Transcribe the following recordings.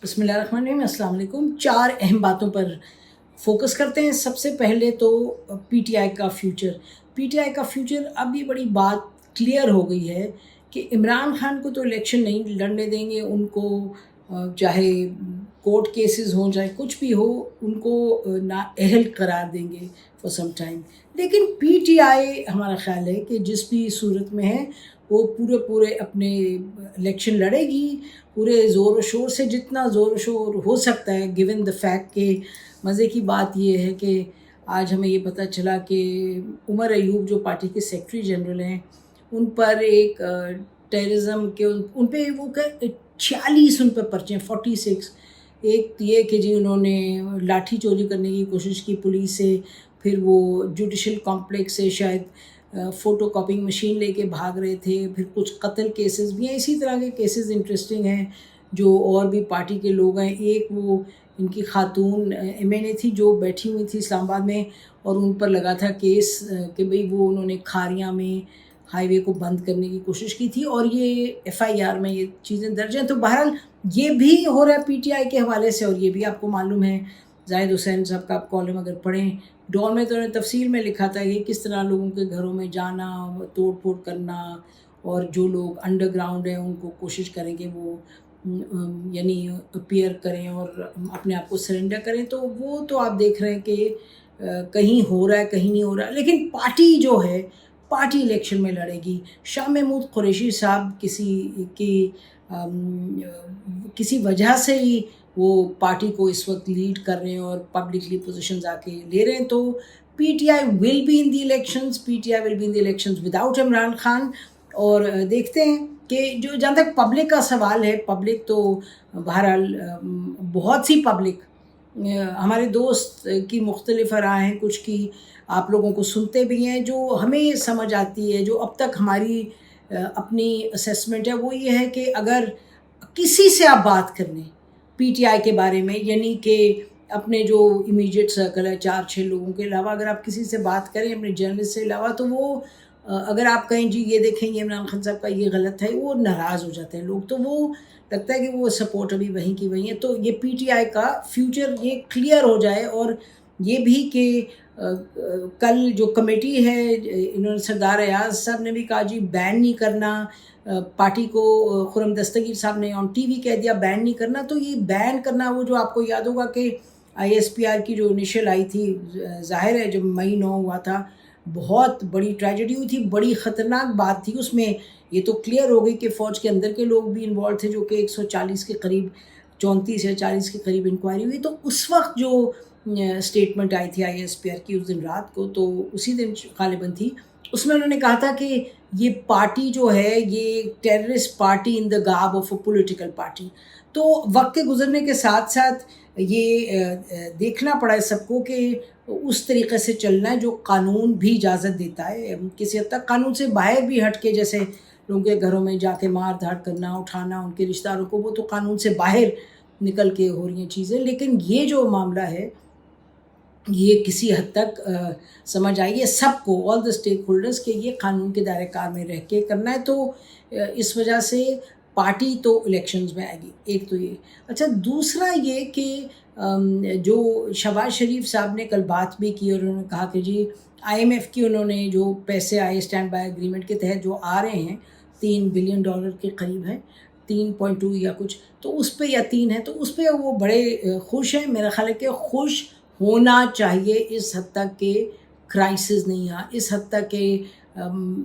बिस्मिल्लाहिर्रहमानिर्रहीम, अस्सलाम वालेकुम। 4 अहम बातों पर फोकस करते हैं। सबसे पहले तो पीटीआई का फ्यूचर। पीटीआई का फ्यूचर अब ये बड़ी बात क्लियर हो गई है कि इमरान खान को तो इलेक्शन नहीं लड़ने देंगे। उनको चाहे कोर्ट केसेस हों, चाहे कुछ भी हो, उनको नाअहल करार देंगे फॉर सम टाइम। लेकिन पीटीआई हमारा ख़्याल है कि जिस भी सूरत में है वो पूरे अपने इलेक्शन लड़ेगी, पूरे ज़ोर व शोर से, जितना ज़ोर व शोर हो सकता है, गिवन द फैक्ट कि मज़े की बात ये है कि आज हमें ये पता चला कि उमर अयूब जो पार्टी के सेक्रेटरी जनरल हैं, उन पर एक टेररिज्म के उन पे वो 46 उन पर पर्चे हैं, 46। एक ये कि जी उन्होंने लाठी चोरी करने की कोशिश की पुलिस से, फिर वो जुडिशल कॉम्प्लेक्स से शायद फ़ोटो कॉपिंग मशीन लेके भाग रहे थे, फिर कुछ कत्ल केसेस भी हैं। इसी तरह के केसेस इंटरेस्टिंग हैं जो और भी पार्टी के लोग हैं। एक वो इनकी खातून एमएनए थी जो बैठी हुई थी इस्लामाबाद में, और उन पर लगा था केस कि भाई वो उन्होंने खारियाँ में हाईवे को बंद करने की कोशिश की थी, और ये एफआईआर में ये चीज़ें दर्ज हैं। तो बहरहाल ये भी हो रहा है पीटीआई के हवाले से। और ये भी आपको मालूम है, जाहिद हुसैन साहब का आप कॉलम अगर पढ़ें, डॉन में तो उन्होंने तफसील में लिखा था कि किस तरह लोगों के घरों में जाना, तोड़ फोड़ करना, और जो लोग अंडरग्राउंड हैं उनको कोशिश करें कि वो यानी अपीयर करें और अपने आप को सरेंडर करें। तो वो तो आप देख रहे हैं कि कहीं हो रहा है, कहीं नहीं हो रहा। लेकिन पार्टी जो है, पार्टी इलेक्शन में लड़ेगी। शाह महमूद कुरैशी साहब किसी वजह से ही वो पार्टी को इस वक्त लीड कर रहे हैं और पब्लिकली पोजीशंस आके ले रहे हैं। तो PTI will be in the elections, PTI will be in the elections without Imran Khan. और देखते हैं कि जो जहाँ तक पब्लिक का सवाल है, पब्लिक तो बहरहाल बहुत सी पब्लिक, हमारे दोस्त की मुख्तलिफ राय हैं, कुछ की आप लोगों को सुनते भी हैं, जो हमें समझ आती है, जो अब तक हमारी अपनी असेसमेंट है, वो ये है कि अगर किसी से आप बात कर लें पीटीआई के बारे में, यानी कि अपने जो इमीडिएट सर्कल है 4-6 लोगों के अलावा, अगर आप किसी से बात करें अपने जर्नलिस्ट से अलावा, तो वो अगर आप कहें जी ये देखें ये इमरान खान साहब का ये गलत है, वो नाराज़ हो जाते हैं लोग। तो वो लगता है कि वो सपोर्ट अभी वहीं की वहीं है। तो ये पीटीआई का फ्यूचर ये क्लियर हो जाए, और ये भी कि कल जो कमेटी है, इन्होंने सरदार अयाज साहब ने भी कहा जी बैन नहीं करना पार्टी को, खुर्रम दस्तगीर साहब ने ऑन टीवी कह दिया बैन नहीं करना। तो ये बैन करना, वो जो आपको याद होगा कि आईएसपीआर की जो इनिशियल आई थी, ज़ाहिर है जब मई 9 हुआ था, बहुत बड़ी ट्रेजेडी हुई थी, बड़ी ख़तरनाक बात थी। उसमें ये तो क्लियर हो गई कि फ़ौज के अंदर के लोग भी इन्वॉल्व थे, जो कि 140 के करीब, 34 या 40 के करीब इंक्वायरी हुई। तो उस वक्त जो स्टेटमेंट आई थी आईएसपीआर की उस दिन रात को, तो उसी दिन गालिबन थी, उसमें उन्होंने कहा था कि ये पार्टी जो है ये terrorist party in the garb of a political party. तो वक्त के गुजरने के साथ साथ ये देखना पड़ा है सबको कि उस तरीके से चलना है जो कानून भी इजाज़त देता है। किसी हद तक कानून से बाहर भी हट के, जैसे लोगों के घरों में जाके मार धाड़ करना, उठाना उनके रिश्तेदारों को, वो तो कानून से बाहर निकल के हो रही हैं चीज़ें। लेकिन ये जो मामला है ये किसी हद तक समझ आई है सबको, ऑल द स्टेक होल्डर्स, के ये कानून के दायरे कार में रह के करना है। तो इस वजह से पार्टी तो इलेक्शंस में आएगी। एक तो ये। अच्छा, दूसरा ये कि जो शहबाज शरीफ साहब ने कल बात भी की, और उन्होंने कहा कि जी आईएमएफ की उन्होंने जो पैसे आए स्टैंड बाय एग्रीमेंट के तहत जो आ रहे हैं, $3 बिलियन के करीब हैं, 3.2 या कुछ, तो उस पर, या 3 है, तो उस पर वो बड़े खुश हैं। मेरा ख्याल है कि खुश होना चाहिए। इस हद तक के क्राइसिस नहीं आ, इस हद तक के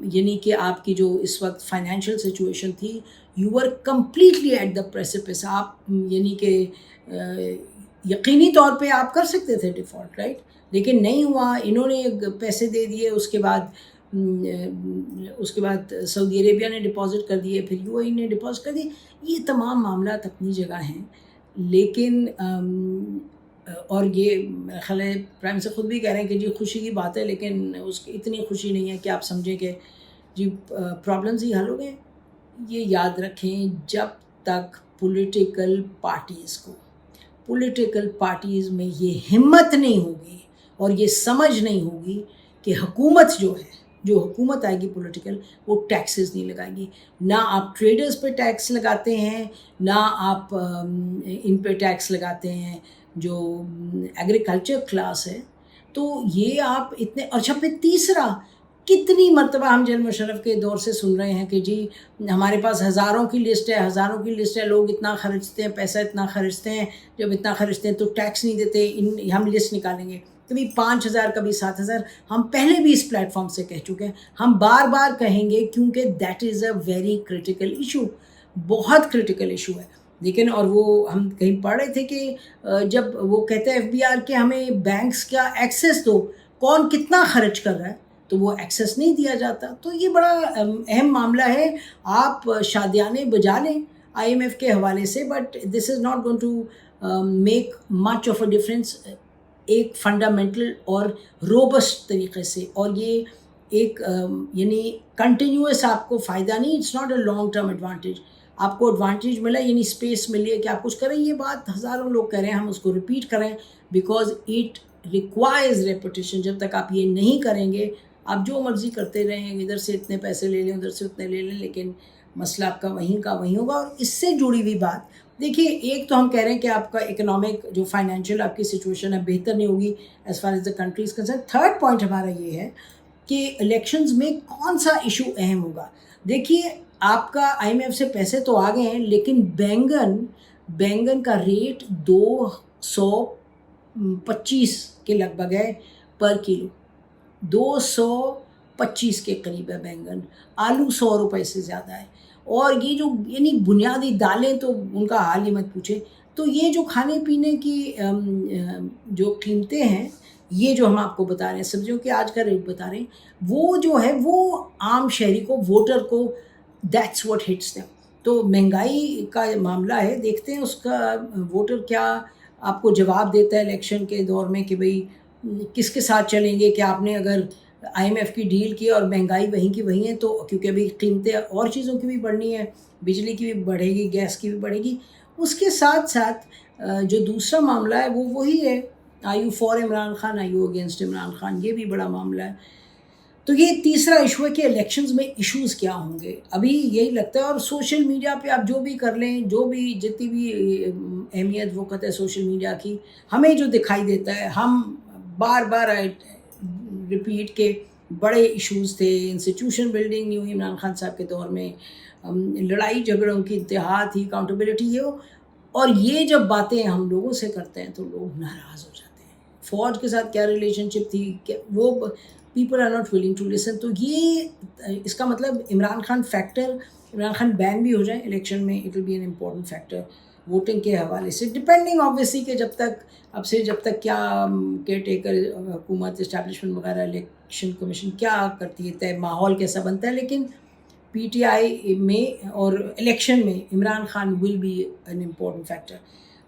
यानी कि आपकी जो इस वक्त फाइनेंशियल सिचुएशन थी, you were completely at the precipice. आप यानी कि यकीनी तौर पे आप कर सकते थे डिफ़ॉल्ट, राइट, लेकिन नहीं हुआ। इन्होंने पैसे दे दिए, उसके बाद सऊदी अरेबिया ने डिपॉज़िट कर दिए, फिर यूएई ने डिपॉज़िट कर दिए। ये तमाम मामलात अपनी जगह हैं, लेकिन और ये मेरा ख़्याल है प्राइम मिनिस्टर ख़ुद भी कह रहे हैं कि जी खुशी की बात है, लेकिन उसकी इतनी खुशी नहीं है कि आप समझें कि जी प्रॉब्लम्स ही हल हो गए। ये याद रखें, जब तक पॉलिटिकल पार्टीज़ में ये हिम्मत नहीं होगी और ये समझ नहीं होगी कि हुकूमत जो है जो हुकूमत आएगी पॉलिटिकल, वो टैक्सेस नहीं लगाएगी। ना आप ट्रेडर्स पे टैक्स लगाते हैं, ना आप इन पे टैक्स लगाते हैं जो एग्रीकल्चर क्लास है। तो ये आप इतने, अच्छा फिर तीसरा, कितनी मर्तबा हम जनरल मुशर्रफ के दौर से सुन रहे हैं कि जी हमारे पास हज़ारों की लिस्ट है, हज़ारों की लिस्ट है, लोग इतना खर्चते हैं, पैसा इतना खर्चते हैं, जब इतना खर्चते हैं तो टैक्स नहीं देते, इन हम लिस्ट निकालेंगे, कभी 5,000 कभी 7,000। हम पहले भी इस प्लेटफॉर्म से कह चुके हैं, हम बार बार कहेंगे, क्योंकि that is a very critical issue, बहुत क्रिटिकल इशू है। लेकिन और वो हम कहीं पढ़ रहे थे कि जब वो कहते हैं FBR के हमें बैंक्स का एक्सेस दो, कौन कितना खर्च कर रहा है, तो वो एक्सेस नहीं दिया जाता। तो ये बड़ा अहम मामला है। आप शादियाने बजा लें IMF के हवाले से, but this is not going to make much of a difference एक फंडामेंटल और रोबस्ट तरीके से। और ये एक यानी कंटिन्यूस आपको फ़ायदा नहीं, it's not a long term advantage. आपको एडवांटेज मिला, यानी स्पेस मिली है कि आप कुछ करें। ये बात हज़ारों लोग कह रहे हैं, हम उसको रिपीट करें, बिकॉज इट रिक्वायर्स रेपुटेशन। जब तक आप ये नहीं करेंगे, आप जो मर्ज़ी करते रहें, इधर से इतने पैसे ले लें, उधर से उतने ले लें, लेकिन मसला आपका वहीं का वहीं होगा। और इससे जुड़ी हुई बात देखिए, एक तो हम कह रहे हैं कि आपका इकोनॉमिक जो फाइनेंशियल आपकी सिचुएशन है बेहतर नहीं होगी as far as the country is concern. Third point हमारा ये है कि इलेक्शंस में कौन सा इशू अहम होगा। देखिए, आपका IMF से पैसे तो आ गए हैं, लेकिन बैंगन का रेट 225 के लगभग है पर किलो, 225 के करीब है बैंगन। आलू 100 रुपये से ज़्यादा है। और ये जो यानी बुनियादी दालें तो उनका हाल ही मत पूछे। तो ये जो खाने पीने की जो कीमतें हैं, ये जो हम आपको बता रहे हैं, सब्जियों के आज का रेट बता रहे हैं, वो जो है वो आम शहरी को, वोटर को, दैट्स व्हाट हिट्स देम। तो महंगाई का मामला है, देखते हैं उसका वोटर क्या आपको जवाब देता है इलेक्शन के दौर में कि भाई किसके साथ चलेंगे। कि आपने अगर IMF की डील की और महंगाई वहीं की वहीं है, तो क्योंकि अभी कीमतें और चीज़ों की भी बढ़नी है, बिजली की भी बढ़ेगी, गैस की भी बढ़ेगी। उसके साथ साथ जो दूसरा मामला है वो वही है, are you for Imran Khan, are you against Imran Khan, ये भी बड़ा मामला है। तो ये तीसरा इशू है कि इलेक्शंस में इश्यूज़ क्या होंगे, अभी यही लगता है। और सोशल मीडिया पे आप जो भी कर लें, जो भी जितनी भी अहमियत वो कहते हैं सोशल मीडिया की, हमें जो दिखाई देता है, हम बार बार रिपीट के बड़े इश्यूज़ थे, इंस्टीट्यूशन बिल्डिंग नहीं हुई इमरान खान साहब के दौर में, लड़ाई झगड़ों की इंतहा थी, अकाउंटेबिलिटी ये हो। और ये जब बातें हम लोगों से करते हैं तो लोग नाराज़ हो जाते हैं। फ़ौज के साथ क्या रिलेशनशिप थी, क्या वो people are not willing to listen. तो ये इसका मतलब इमरान खान फैक्टर, इमरान खान बैन भी हो जाए इलेक्शन में, it will be an important factor voting के हवाले से, डिपेंडिंग ऑब्वियसली कि जब तक क्या केयर टेकर हुकूमत, इस्टेब्लिशमेंट वगैरह, इलेक्शन कमीशन क्या करती है, तय माहौल कैसा बनता है। लेकिन PTI में और इलेक्शन में Imran Khan will be an important factor.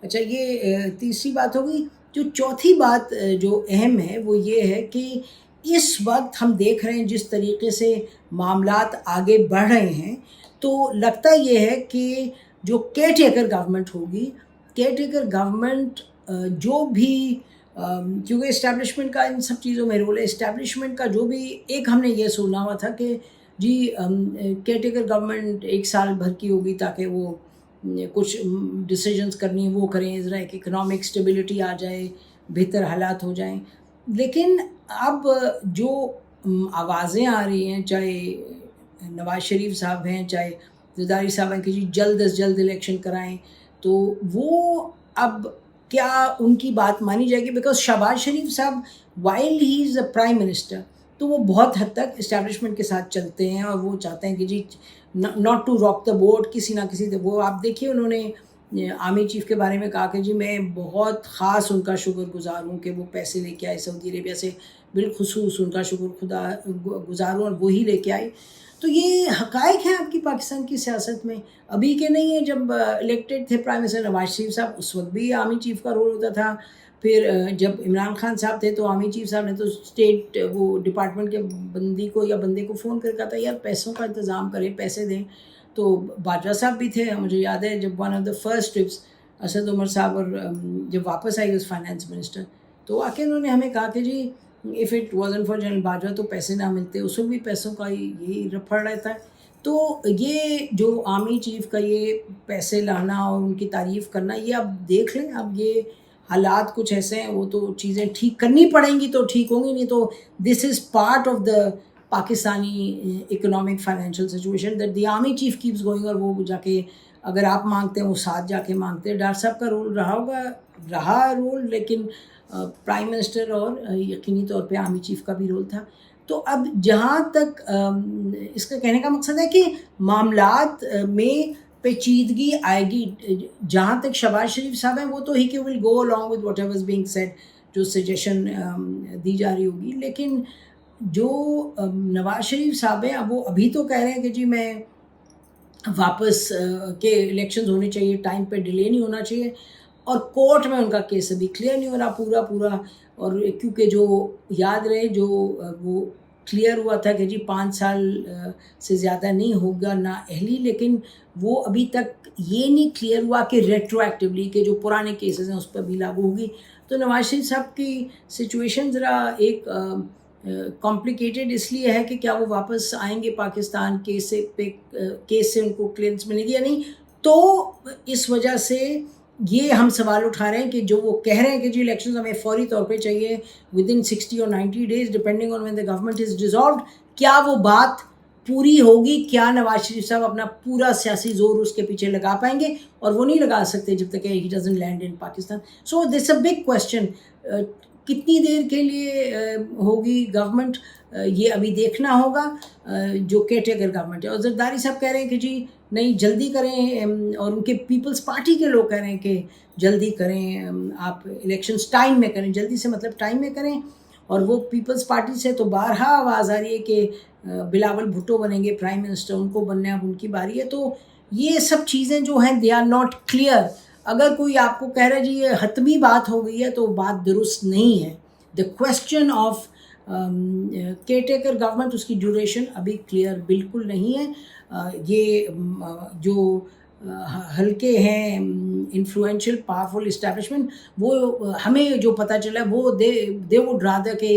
अच्छा, ये तीसरी बात होगी। जो चौथी बात जो अहम है वो ये है कि इस वक्त हम देख रहे हैं जिस तरीके से मामलात आगे बढ़ रहे हैं, तो लगता ये है कि जो केयर टेकर गवर्नमेंट होगी, केयर टेकर गवर्नमेंट जो भी क्योंकि इस्टेब्लिशमेंट का इन सब चीज़ों में रोल है, इस्टेब्लिशमेंट का जो भी, एक हमने ये सुना हुआ था कि जी केयर टेकर गवर्नमेंट 1 साल भर की होगी ताकि वो कुछ डिसीजंस करनी है वो करें, ज़रा एक इकोनॉमिक स्टेबिलिटी आ जाए, बेहतर हालात हो जाएं। लेकिन अब जो आवाज़ें आ रही हैं, चाहे नवाज़ शरीफ साहब हैं, चाहे ज़रदारी साहब हैं कि जी जल्द से जल्द इलेक्शन कराएं, तो वो अब क्या उनकी बात मानी जाएगी? बिकॉज शहबाज शरीफ साहब while he is a prime minister, तो वो बहुत हद तक इस्टेब्लिशमेंट के साथ चलते हैं और वो चाहते हैं कि जी not to rock the boat, किसी ना किसी वो आप देखिए, उन्होंने आर्मी चीफ के बारे में कहा कि जी मैं बहुत ख़ास उनका शुक्रगुज़ार हूँ कि वो पैसे लेके आए सऊदी अरेबिया से, बिलखुसूस उनका गुज़ार हूँ और वही लेके आए। तो ये हक़ाइक़ हैं आपकी पाकिस्तान की सियासत में, अभी के नहीं है। जब इलेक्टेड थे प्राइम मिनिस्टर नवाज शरीफ साहब, उस वक्त भी आर्मी चीफ का रोल होता था। फिर जब इमरान खान साहब थे तो आर्मी चीफ साहब ने तो स्टेट वो डिपार्टमेंट के बंदी को या बंदे को फ़ोन करके कहा था यार पैसों का इंतज़ाम करें, पैसे दें। तो बाजवा साहब भी थे, मुझे याद है जब one of the first trips Asad Umar साहब और जब वापस आई उस फाइनेंस मिनिस्टर, तो आके उन्होंने हमें कहा कि जी if it wasn't for general Bajwa तो पैसे ना मिलते, उस वक़्त भी पैसों का यही रफड़ रहता है। तो ये जो आर्मी चीफ़ का ये पैसे लाना और उनकी तारीफ़ करना, ये अब देख लें, अब ये हालात कुछ ऐसे हैं, वो तो चीज़ें ठीक करनी पड़ेंगी तो ठीक होंगी, नहीं तो this is part of the Pakistani economic financial situation that the army chief keeps going, और वो जाके अगर आप मांगते हैं वो साथ जाके मांगते हैं। डॉक्टर साहब का रोल रहा होगा, रहा रोल, लेकिन प्राइम मिनिस्टर और यकीनी तौर पे आर्मी चीफ़ का भी रोल था। तो अब जहाँ तक इसका कहने का मकसद है कि मामलात में पेचीदगी आएगी, जहाँ तक शहबाज शरीफ साहब हैं वो तो he will go along with whatever is being said, जो सजेशन दी जा रही होगी। लेकिन जो नवाज शरीफ साहब हैं, अब वो अभी तो कह रहे हैं कि जी मैं वापस के इलेक्शंस होने चाहिए, टाइम पे डिले नहीं होना चाहिए, और कोर्ट में उनका केस अभी क्लियर नहीं हो रहा पूरा। और क्योंकि जो याद रहे जो वो क्लियर हुआ था कि जी 5 साल से ज़्यादा नहीं होगा नाअहली, लेकिन वो अभी तक ये नहीं क्लियर हुआ कि रेट्रोएक्टिवली के जो पुराने केसेस हैं उस पर भी लागू होगी। तो नवाज शरीफ साहब की सिचुएशन ज़रा एक कॉम्प्लिकेटेड इसलिए है कि क्या वो वापस आएंगे पाकिस्तान, केस से उनको क्लियरेंस मिलेगी या नहीं। तो इस वजह से ये हम सवाल उठा रहे हैं कि जो वो कह रहे हैं कि जी इलेक्शंस हमें फौरी तौर पे चाहिए विद इन 60 और 90 days depending on when the government is dissolved, क्या वो बात पूरी होगी? क्या नवाज शरीफ साहब अपना पूरा सियासी जोर उसके पीछे लगा पाएंगे? और वो नहीं लगा सकते जब तक he doesn't land in Pakistan. So this a big question, कितनी देर के लिए होगी गवर्नमेंट, ये अभी देखना होगा। जो केयरटेकर गवर्नमेंट है, और जरदारी साहब कह रहे हैं कि जी नहीं जल्दी करें, और उनके पीपल्स पार्टी के लोग कह रहे हैं कि जल्दी करें, आप इलेक्शंस टाइम में करें, जल्दी से मतलब टाइम में करें। और वो पीपल्स पार्टी से तो बारहा आवाज़ आ रही है कि बिलावल भुट्टो बनेंगे प्राइम मिनिस्टर, उनको बनने अब उनकी बारी है। तो ये सब चीज़ें जो हैं दे आर नॉट क्लियर। अगर कोई आपको कह रहा है जी ये हतमी बात हो गई है तो बात दुरुस्त नहीं है। The question of caretaker government, उसकी ड्यूरेशन अभी क्लियर बिल्कुल नहीं है। ये जो हल्के हैं इन्फ्लुएंशियल पावरफुल इस्टेब्लिशमेंट, वो हमें जो पता चला वो दे वुड रादर के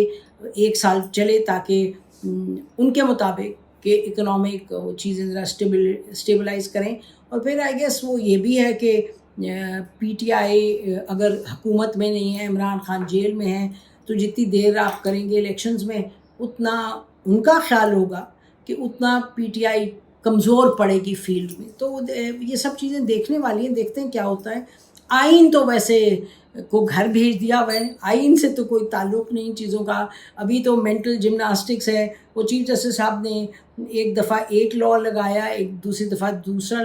1 साल चले, ताकि उनके मुताबिक कि इकोनॉमिक चीज़ें ज़रा स्टेबलाइज करें। और फिर आई गेस वो ये भी है कि पीटीआई अगर हुकूमत में नहीं है, इमरान खान जेल में है, तो जितनी देर आप करेंगे इलेक्शंस में उतना उनका ख्याल होगा कि उतना पीटीआई कमज़ोर पड़ेगी फील्ड में। तो ये सब चीज़ें देखने वाली हैं, देखते हैं क्या होता है। आइन तो वैसे को घर भेज दिया हुआ है, आइन से तो कोई ताल्लुक़ नहीं चीज़ों का। अभी तो मेंटल जिम्नास्टिक्स है। वो चीफ जस्टिस साहब ने एक दफ़ा एक लॉ लगाया, एक दूसरी दफ़ा दूसरा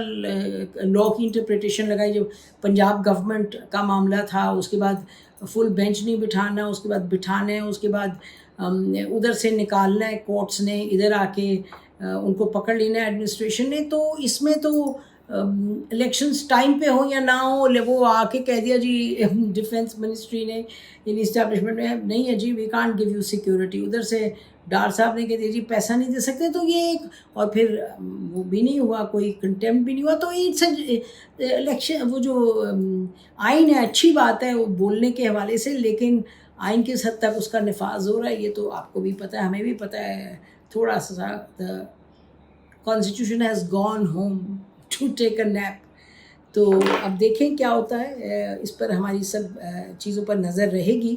लॉ की इंटरप्रिटेशन लगाई। जब पंजाब गवर्नमेंट का मामला था, उसके बाद फुल बेंच नहीं बिठाना, उसके बाद बिठाना है, उसके बाद उधर से निकालना है कोर्ट्स ने, इधर आके उनको पकड़ लेना है एडमिनिस्ट्रेशन ने। तो इसमें तो इलेक्शंस टाइम पे हो या ना हो, वो आके कह दिया जी डिफेंस मिनिस्ट्री ने, इन इस्टेब्लिशमेंट में नहीं है जी, we can't give you security. उधर से डार साहब ने कह दिया जी पैसा नहीं दे सकते। तो ये एक, और फिर वो भी नहीं हुआ, कोई कंटेम्प्ट भी नहीं हुआ। तो इट्स इलेक्शन, वो जो आइन है अच्छी बात है वो बोलने के हवाले से, लेकिन आइन किस हद तक उसका नफाज हो रहा है ये तो आपको भी पता है, हमें भी पता है। थोड़ा सा the constitution has gone home to take a nap. तो अब देखें क्या होता है, इस पर हमारी सब चीज़ों पर नज़र रहेगी।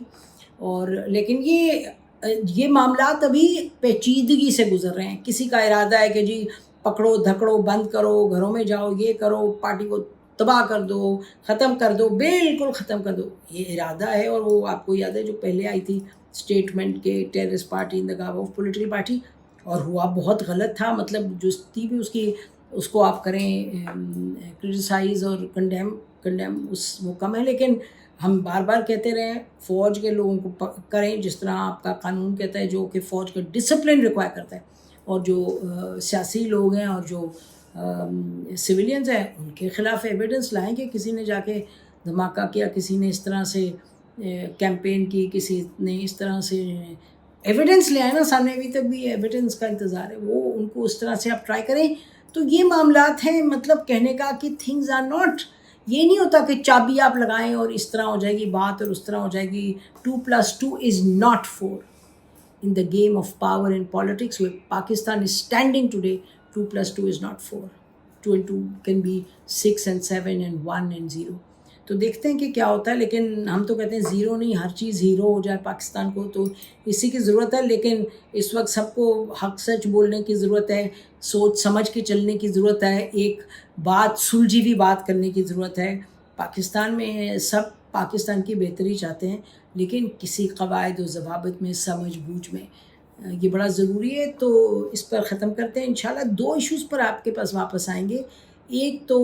और लेकिन ये मामलात अभी पेचीदगी से गुजर रहे हैं। किसी का इरादा है कि जी पकड़ो धकड़ो, बंद करो, घरों में जाओ, ये करो, पार्टी को तबाह कर दो, ख़त्म कर दो, बिल्कुल ख़त्म कर दो, ये इरादा है। और वो आपको याद है जो पहले आई थी स्टेटमेंट के terrorist party in the garb of political party, और हुआ बहुत गलत था। मतलब जो थी भी उसको आप करें क्रिटिसाइज़ और कंडेम उस वो कम है। लेकिन हम बार बार कहते रहे फ़ौज के लोगों को करें जिस तरह आपका कानून कहता है, जो कि फ़ौज का डिसिप्लिन रिक्वायर करता है। और जो सियासी लोग हैं और जो सिविलियंस हैं उनके ख़िलाफ़ एविडेंस लाएं कि किसी ने जाके धमाका किया, किसी ने इस तरह से कैंपेन की, किसी ने इस तरह से एविडेंस ले आए ना सामने। अभी तक भी एविडेंस का इंतज़ार है, वो उनको उस तरह से आप ट्राई करें। तो ये मामलात हैं, मतलब कहने का कि थिंग्स आर नॉट, ये नहीं होता कि चाबी आप लगाएं और इस तरह हो जाएगी बात और उस तरह हो जाएगी। 2+2 is not 4। in the game of power and politics, where Pakistan is standing today. 2 plus 2 is not 4. 2 and 2 can be 6 and 7 and 1 and 0. تو دیکھتے ہیں کہ کیا ہوتا ہے، لیکن ہم تو کہتے ہیں زیرو نہیں، ہر چیز ہیرو ہو جائے پاکستان کو، تو اسی کی ضرورت ہے. لیکن اس وقت سب کو حق سچ بولنے کی ضرورت ہے، سوچ سمجھ کے چلنے کی ضرورت ہے، ایک بات سلجھی ہوئی بات کرنے کی ضرورت ہے. پاکستان میں سب پاکستان کی بہتری چاہتے ہیں، لیکن کسی قواعد و ضوابط میں، سمجھ بوجھ میں، یہ بڑا ضروری ہے. تو اس پر ختم کرتے ہیں. انشاءاللہ 2 ایشوز پر آپ کے پاس واپس آئیں گے. ایک تو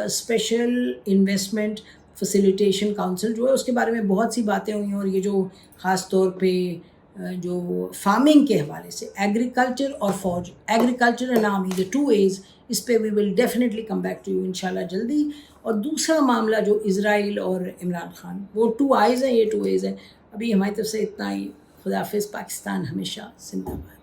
اسپیشل انویسٹمنٹ فیسیلیٹیشن کاؤنسل جو ہے، اس کے بارے میں بہت سی باتیں ہوئی ہیں، اور یہ جو خاص طور پہ جو فارمنگ کے حوالے سے ایگریکلچر اور فوج، agriculture and army, the 2 A's، اس پہ we will definitely come back to you انشاءاللہ جلدی. اور دوسرا معاملہ جو اسرائیل اور عمران خان، وہ 2 I's ہیں، یہ 2 A's ہیں. ابھی ہماری طرف سے اتنا ہی. خدا حافظ. پاکستان ہمیشہ زندہ باد.